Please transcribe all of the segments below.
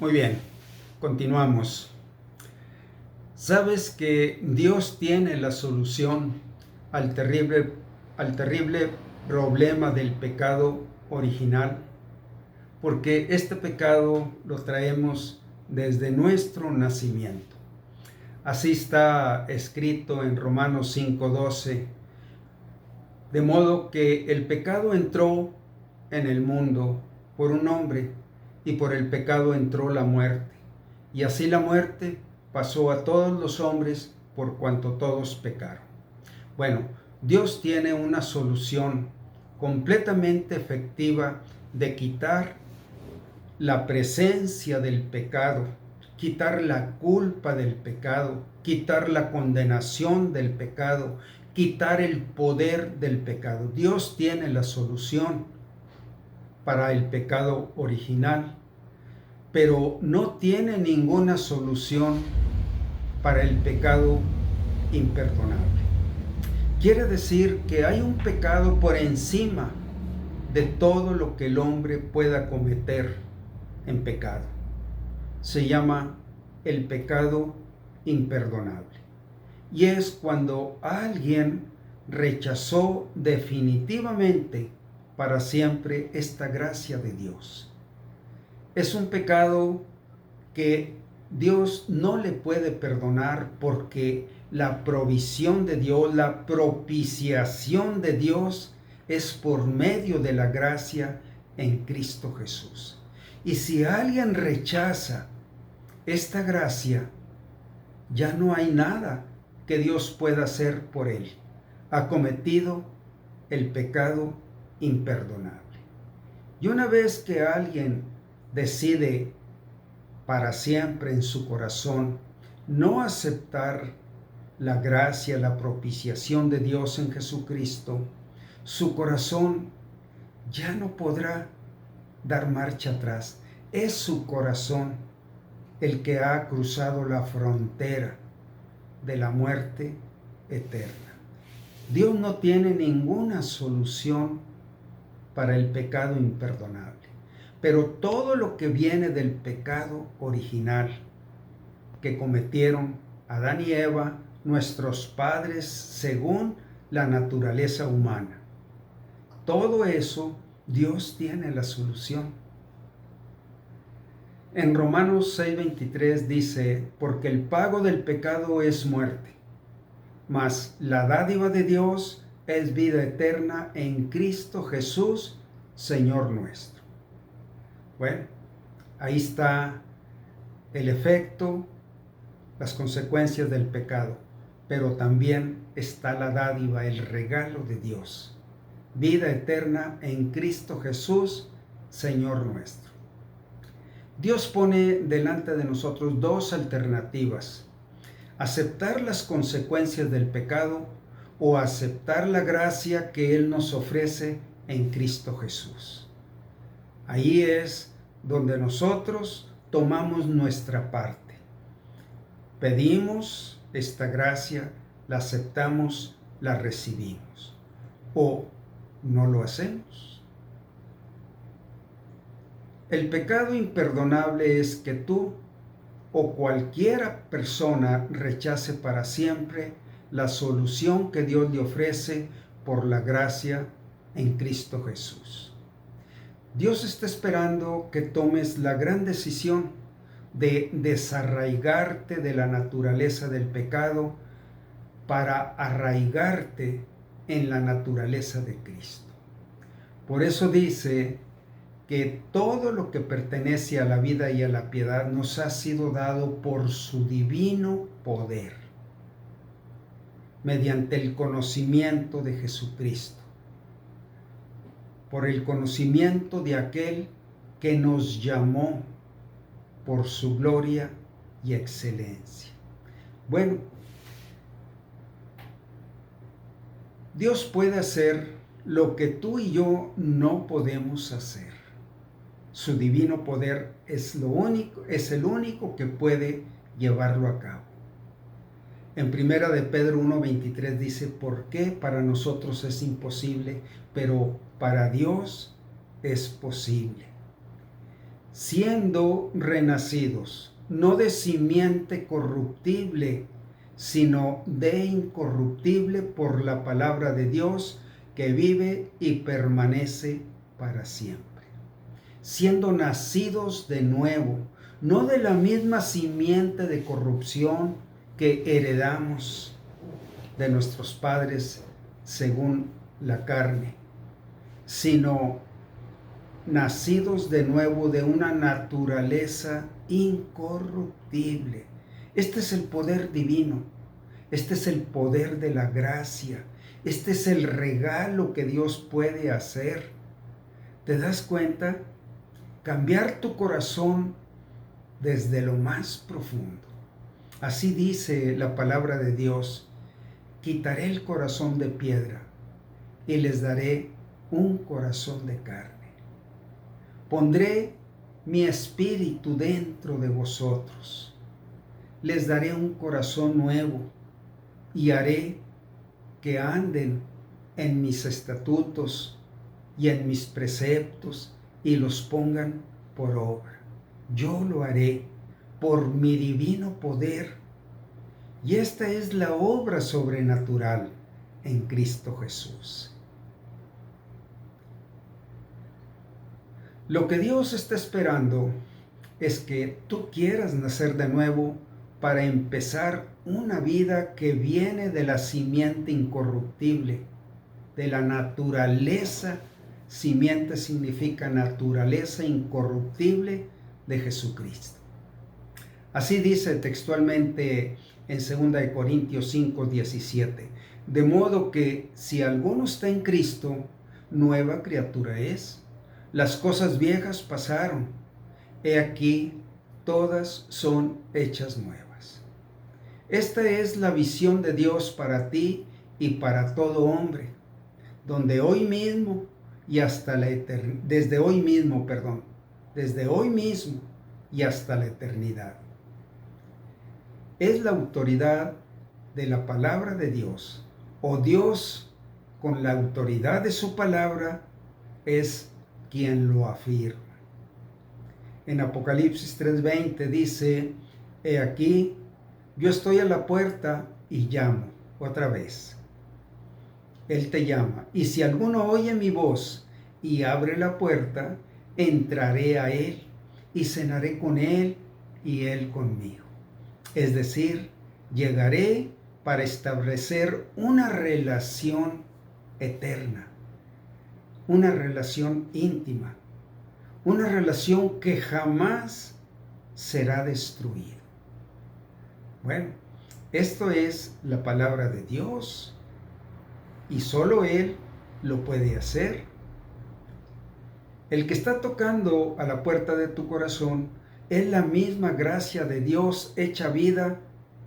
Muy bien, continuamos. ¿Sabes que Dios tiene la solución al terrible problema del pecado original? Porque este pecado lo traemos desde nuestro nacimiento. Así está escrito en Romanos 5:12. De modo que el pecado entró en el mundo por un hombre, y por el pecado entró la muerte. Y así la muerte pasó a todos los hombres por cuanto todos pecaron. Bueno, Dios tiene una solución completamente efectiva de quitar la presencia del pecado, quitar la culpa del pecado, quitar la condenación del pecado, quitar el poder del pecado. Dios tiene la solución para el pecado original, pero no tiene ninguna solución para el pecado imperdonable. Quiere decir que hay un pecado por encima de todo lo que el hombre pueda cometer en pecado. Se llama el pecado imperdonable. Y es cuando alguien rechazó definitivamente para siempre esta gracia de Dios. Es un pecado que Dios no le puede perdonar porque la provisión de Dios, la propiciación de Dios es por medio de la gracia en Cristo Jesús. Y si alguien rechaza esta gracia, ya no hay nada que Dios pueda hacer por él. Ha cometido el pecado imperdonable. Y una vez que alguien decide para siempre en su corazón no aceptar la gracia, la propiciación de Dios en Jesucristo, su corazón ya no podrá dar marcha atrás. Es su corazón el que ha cruzado la frontera de la muerte eterna. Dios no tiene ninguna solución para el pecado imperdonable, pero todo lo que viene del pecado original que cometieron Adán y Eva, nuestros padres, según la naturaleza humana, todo eso Dios tiene la solución. En Romanos 6:23 dice, porque el pago del pecado es muerte, mas la dádiva de Dios es vida eterna en Cristo Jesús, Señor nuestro. Bueno, ahí está el efecto, las consecuencias del pecado, pero también está la dádiva, el regalo de Dios. Vida eterna en Cristo Jesús, Señor nuestro. Dios pone delante de nosotros dos alternativas: aceptar las consecuencias del pecado o aceptar la gracia que Él nos ofrece en Cristo Jesús. Ahí es donde nosotros tomamos nuestra parte. Pedimos esta gracia, la aceptamos, la recibimos, o no lo hacemos. El pecado imperdonable es que tú o cualquiera persona rechace para siempre la solución que Dios le ofrece por la gracia en Cristo Jesús. Dios está esperando que tomes la gran decisión de desarraigarte de la naturaleza del pecado para arraigarte en la naturaleza de Cristo. Por eso dice que todo lo que pertenece a la vida y a la piedad nos ha sido dado por su divino poder, mediante el conocimiento de Jesucristo, por el conocimiento de aquel que nos llamó por su gloria y excelencia. Bueno, Dios puede hacer lo que tú y yo no podemos hacer. Su divino poder es el único que puede llevarlo a cabo. En Primera de Pedro 1:23 dice, ¿por qué para nosotros es imposible, pero para Dios es posible? siendo renacidos, no de simiente corruptible, sino de incorruptible por la palabra de Dios que vive y permanece para siempre. Siendo nacidos de nuevo, no de la misma simiente de corrupción que heredamos de nuestros padres según la carne, sino nacidos de nuevo de una naturaleza incorruptible. Este es el poder divino, este es el poder de la gracia, este es el regalo que Dios puede hacer. ¿Te das cuenta? Cambiar tu corazón desde lo más profundo. Así dice la palabra de Dios: quitaré el corazón de piedra y les daré un corazón de carne. Pondré mi espíritu dentro de vosotros. Les daré un corazón nuevo y haré que anden en mis estatutos y en mis preceptos y los pongan por obra. Yo lo haré por mi divino poder. Y esta es la obra sobrenatural en Cristo Jesús. Lo que Dios está esperando es que tú quieras nacer de nuevo para empezar una vida que viene de la simiente incorruptible, de la naturaleza. Simiente significa naturaleza incorruptible de Jesucristo. Así dice textualmente en 2 Corintios 5, 17. De modo que si alguno está en Cristo, nueva criatura es. Las cosas viejas pasaron, he aquí, todas son hechas nuevas. Esta es la visión de Dios para ti y para todo hombre, donde hoy mismo y hasta la eternidad, desde hoy mismo y hasta la eternidad. Es la autoridad de la palabra de Dios, o Dios con la autoridad de su palabra es quien lo afirma. En Apocalipsis 3:20 dice: he aquí, yo estoy a la puerta y llamo. Otra vez, Él te llama. Y si alguno oye mi voz y abre la puerta, entraré a Él y cenaré con Él y Él conmigo. Es decir, llegaré para establecer una relación eterna, una relación íntima, una relación que jamás será destruida. Bueno, esto es la palabra de Dios y solo Él lo puede hacer. El que está tocando a la puerta de tu corazón es la misma gracia de Dios hecha vida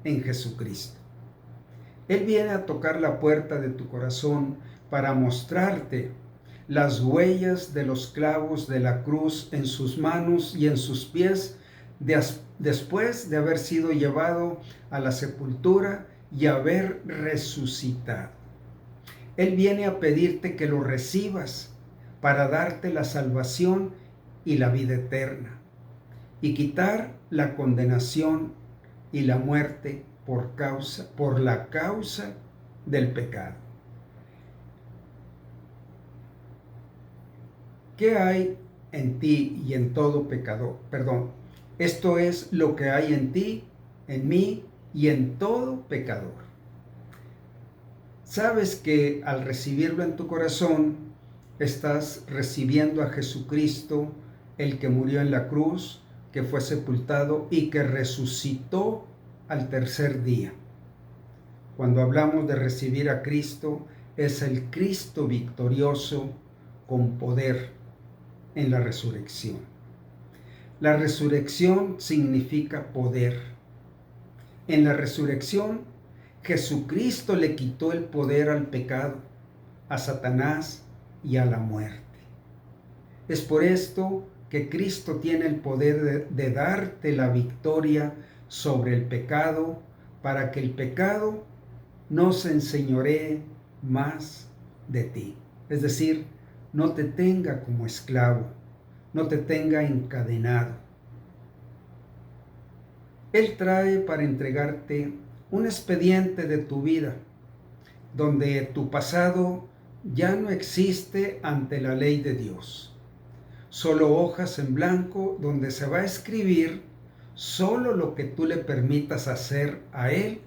en Jesucristo. Él viene a tocar la puerta de tu corazón para mostrarte las huellas de los clavos de la cruz en sus manos y en sus pies, después de haber sido llevado a la sepultura y haber resucitado. Él viene a pedirte que lo recibas para darte la salvación y la vida eterna, y quitar la condenación y la muerte por la causa del pecado. ¿Qué hay en ti y en todo pecador? Esto es lo que hay en ti, en mí y en todo pecador. Sabes que al recibirlo en tu corazón, estás recibiendo a Jesucristo, el que murió en la cruz, que fue sepultado y que resucitó al tercer día. Cuando hablamos de recibir a Cristo, es el Cristo victorioso con poder en la resurrección. La resurrección significa poder. En la resurrección, Jesucristo le quitó el poder al pecado, a Satanás y a la muerte. Es por esto que Cristo tiene el poder de darte la victoria sobre el pecado, para que el pecado no se enseñoree más de ti. Es decir, no te tenga como esclavo, no te tenga encadenado. Él trae para entregarte un expediente de tu vida, donde tu pasado ya no existe ante la ley de Dios. Solo hojas en blanco donde se va a escribir solo lo que tú le permitas hacer a Él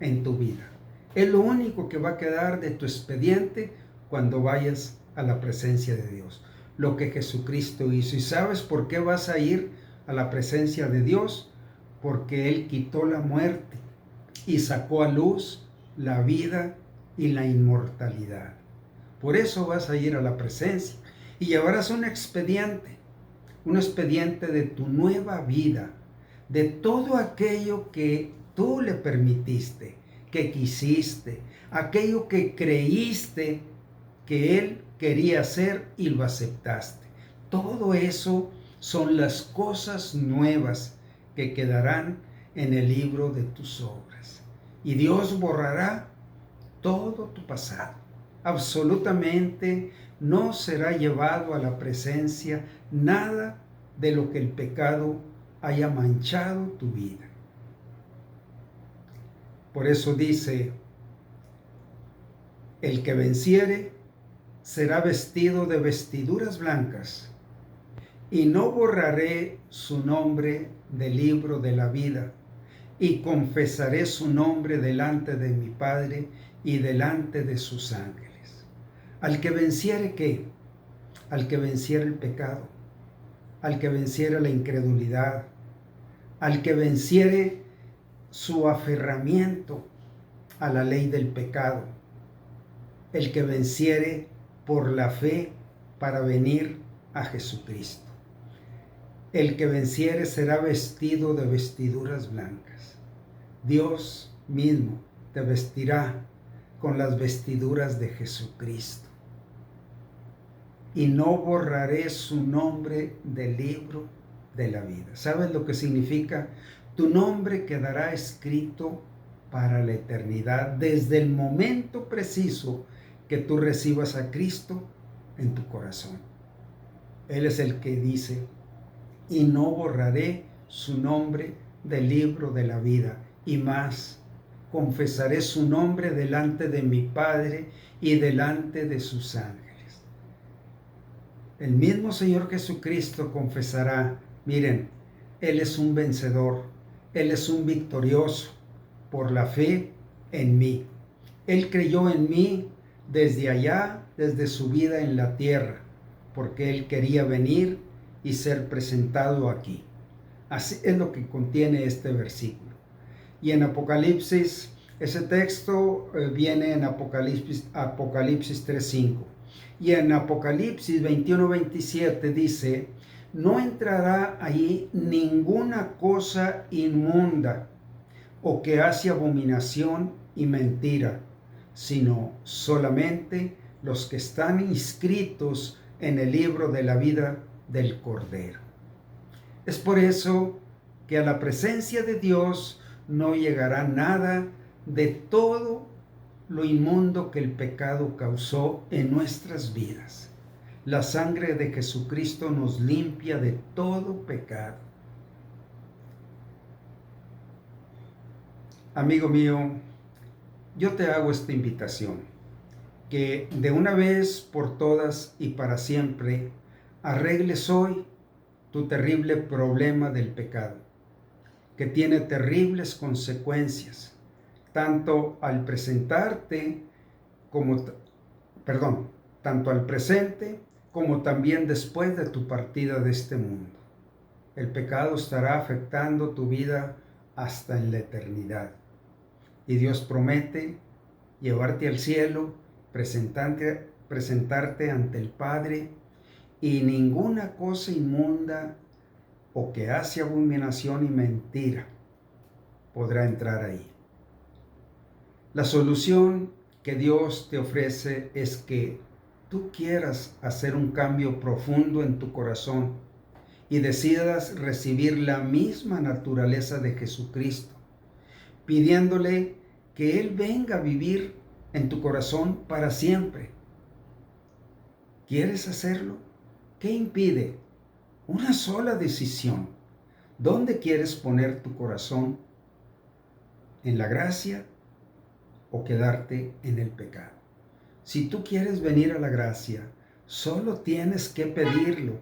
en tu vida. Es lo único que va a quedar de tu expediente cuando vayas a la presencia de Dios. Lo que Jesucristo hizo. ¿Y sabes por qué vas a ir a la presencia de Dios? Porque Él quitó la muerte y sacó a luz la vida y la inmortalidad. Por eso vas a ir a la presencia y llevarás un expediente de tu nueva vida, de todo aquello que tú le permitiste, que quisiste, aquello que creíste que Él quería hacer y lo aceptaste. Todo eso son las cosas nuevas que quedarán en el libro de tus obras. Y Dios borrará todo tu pasado. Absolutamente no será llevado a la presencia nada de lo que el pecado haya manchado tu vida. Por eso dice, el que venciere será vestido de vestiduras blancas, y no borraré su nombre del libro de la vida, y confesaré su nombre delante de mi Padre y delante de sus ángeles. Al que venciere, ¿qué? Al que venciere el pecado, al que venciere la incredulidad, al que venciere su aferramiento a la ley del pecado, el que venciere por la fe para venir a Jesucristo. El que venciere será vestido de vestiduras blancas. Dios mismo te vestirá con las vestiduras de Jesucristo. Y no borraré su nombre del libro de la vida. ¿Sabes lo que significa? Tu nombre quedará escrito para la eternidad, desde el momento preciso que tú recibas a Cristo en tu corazón. Él es el que dice, y no borraré su nombre del libro de la vida. Y más, confesaré su nombre delante de mi Padre y delante de sus ángeles. El mismo Señor Jesucristo confesará, miren, Él es un vencedor, Él es un victorioso por la fe en mí. Él creyó en mí desde allá, desde su vida en la tierra, porque Él quería venir y ser presentado aquí. Así es lo que contiene este versículo. Y en Apocalipsis, ese texto viene en Apocalipsis 3:5. Y en Apocalipsis 21:27 dice, no entrará allí ninguna cosa inmunda o que hace abominación y mentira, sino solamente los que están inscritos en el libro de la vida del Cordero. Es por eso que a la presencia de Dios no llegará nada de todo lo inmundo que el pecado causó en nuestras vidas. La sangre de Jesucristo nos limpia de todo pecado. Amigo mío, yo te hago esta invitación, que de una vez por todas y para siempre arregles hoy tu terrible problema del pecado, que tiene terribles consecuencias, tanto al presente como también después de tu partida de este mundo. El pecado estará afectando tu vida hasta en la eternidad. Y Dios promete llevarte al cielo, presentarte ante el Padre, y ninguna cosa inmunda o que hace abominación y mentira podrá entrar ahí. La solución que Dios te ofrece es que tú quieras hacer un cambio profundo en tu corazón y decidas recibir la misma naturaleza de Jesucristo, pidiéndole que Él venga a vivir en tu corazón para siempre. ¿Quieres hacerlo? ¿Qué impide? Una sola decisión. ¿Dónde quieres poner tu corazón? ¿En la gracia o quedarte en el pecado? Si tú quieres venir a la gracia, solo tienes que pedirlo.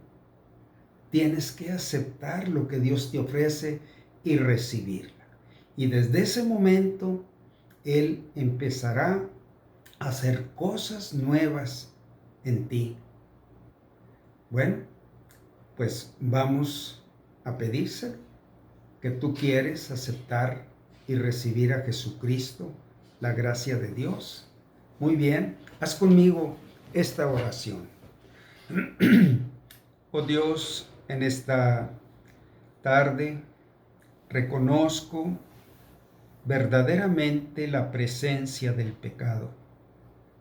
Tienes que aceptar lo que Dios te ofrece y recibirla. Y desde ese momento, Él empezará a hacer cosas nuevas en ti. Bueno, pues vamos a pedírselo, que tú quieres aceptar y recibir a Jesucristo, la gracia de Dios. Muy bien, haz conmigo esta oración. Oh Dios, en esta tarde reconozco verdaderamente la presencia del pecado,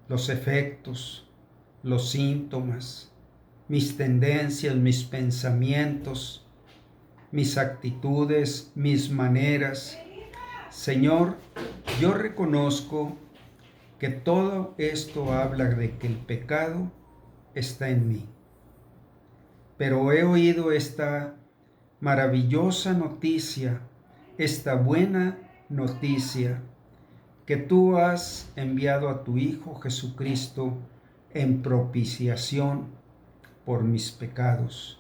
los efectos, los síntomas, mis tendencias, mis pensamientos, mis actitudes, mis maneras. Señor, yo reconozco que todo esto habla de que el pecado está en mí. Pero he oído esta maravillosa noticia, esta buena noticia, que tú has enviado a tu Hijo Jesucristo en propiciación por mis pecados,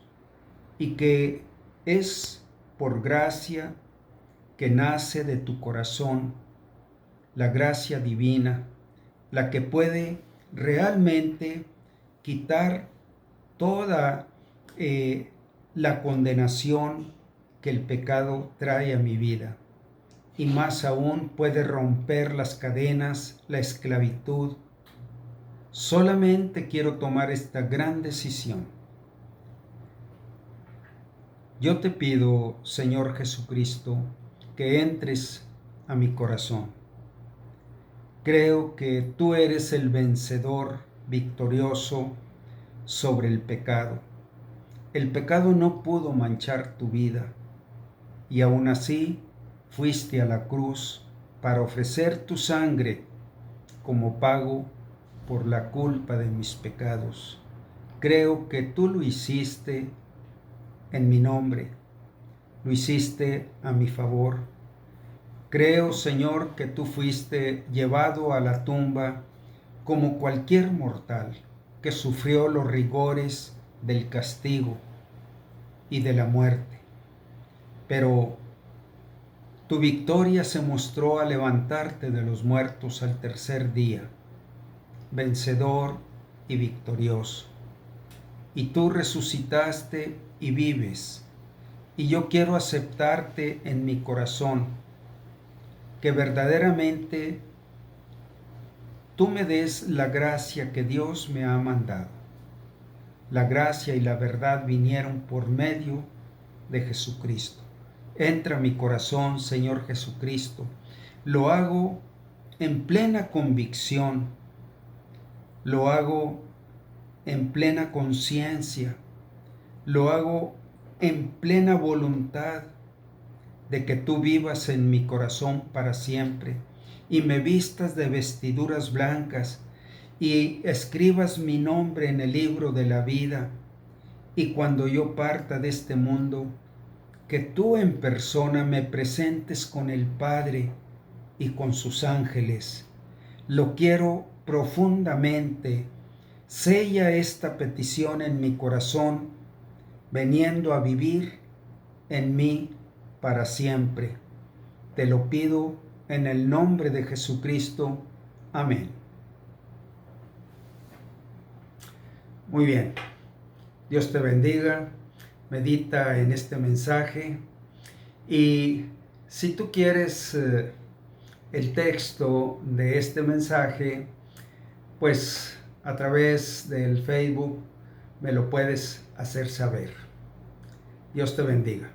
y que es por gracia que nace de tu corazón, la gracia divina, la que puede realmente quitar toda la condenación que el pecado trae a mi vida. Y más aún puede romper las cadenas, la esclavitud. Solamente quiero tomar esta gran decisión. Yo te pido, Señor Jesucristo, que entres a mi corazón. Creo que tú eres el vencedor victorioso sobre el pecado. El pecado no pudo manchar tu vida, y aún así fuiste a la cruz para ofrecer tu sangre como pago por la culpa de mis pecados. Creo que tú lo hiciste en mi nombre, lo hiciste a mi favor. Creo, Señor, que tú fuiste llevado a la tumba como cualquier mortal que sufrió los rigores del castigo y de la muerte. Pero tu victoria se mostró al levantarte de los muertos al tercer día, vencedor y victorioso. Y tú resucitaste y vives. Y yo quiero aceptarte en mi corazón, que verdaderamente tú me des la gracia que Dios me ha mandado. La gracia y la verdad vinieron por medio de Jesucristo. Entra a mi corazón, Señor Jesucristo. Lo hago en plena convicción. Lo hago en plena conciencia. Lo hago en plena voluntad de que tú vivas en mi corazón para siempre y me vistas de vestiduras blancas y escribas mi nombre en el libro de la vida, y cuando yo parta de este mundo, que tú en persona me presentes con el Padre y con sus ángeles. Lo quiero profundamente. Sella esta petición en mi corazón, veniendo a vivir en mí para siempre. Te lo pido en el nombre de Jesucristo. Amén. Muy bien. Dios te bendiga. Medita en este mensaje. Y si tú quieres el texto de este mensaje, pues a través del Facebook me lo puedes hacer saber. Dios te bendiga.